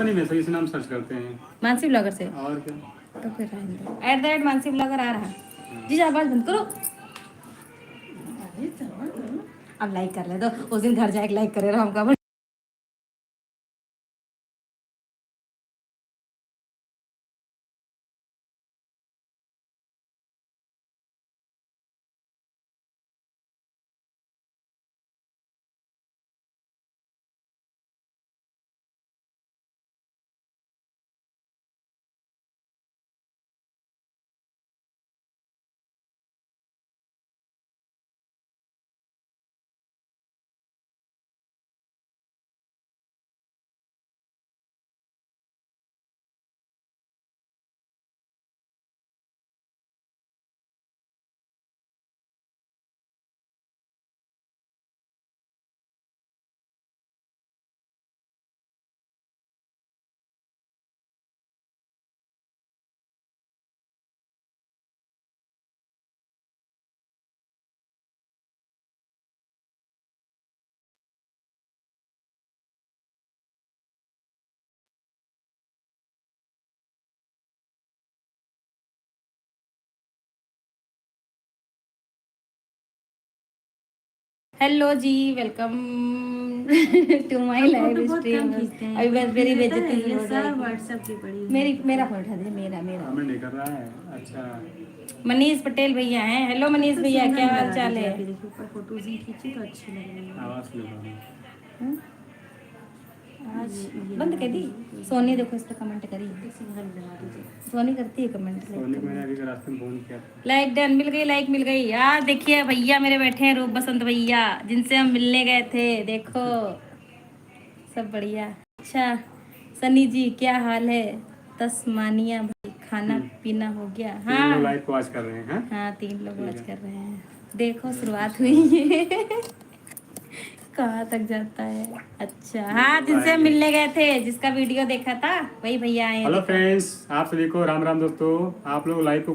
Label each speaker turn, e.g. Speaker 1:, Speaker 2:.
Speaker 1: नहीं, वैसे इस नाम सर्च करते हैं
Speaker 2: मानसी ब्लॉगर से।
Speaker 1: और क्या।
Speaker 2: तो फिर @ मानसी ब्लॉगर आ रहा। जी आवाज बंद करो। अब लाइक कर ले, तो उस दिन घर जाके लाइक करे रहा हमका। हेलो जी, welcome to my live stream. अभी बस मेरी बेइज्जती हो जाएगी।
Speaker 3: व्हाट्सएप की पड़ी
Speaker 2: मेरा फोन उठा दे, मेरा
Speaker 1: हमें नहीं कर रहा है। अच्छा,
Speaker 2: मनीष पटेल भैया हैं। हेलो मनीष भैया, क्या हाल चाल है?
Speaker 3: ऊपर फोटोज ही खींची तो अच्छी लग रही है।
Speaker 1: आवाज क्यों आ रही है?
Speaker 2: आज बंद कर दी। सोनी देखो इस पे कमेंट करी। सोनी करती है कमेंट।
Speaker 1: सोनी को मैंने अभी रास्ते में फोन किया था।
Speaker 2: लाइक डन, मिल गई, लाइक मिल गई यार। देखिए भैया मेरे बैठे हैं, रूप बसंत भैया, जिनसे हम मिलने गए थे। देखो सब बढ़िया। अच्छा सनी जी, क्या हाल है? तस्मानिया भाई, खाना पीना हो गया?
Speaker 1: तीन लोग
Speaker 2: हाँ
Speaker 1: लाइव को वॉच कर रहे हैं।
Speaker 2: हाँ, 3 लोग
Speaker 1: ठीक
Speaker 2: वॉच
Speaker 1: है।
Speaker 2: कर रहे हैं। देखो शुरुआत हुई है। कहाँ तक जाता है। अच्छा हाँ, जिनसे हम मिलने गए थे, जिसका वीडियो देखा था, वही भैया आए हैं।
Speaker 1: हेलो
Speaker 2: देखो।
Speaker 1: फ्रेंड्स, आप सभी को राम राम दोस्तों। आप लोग लाइव को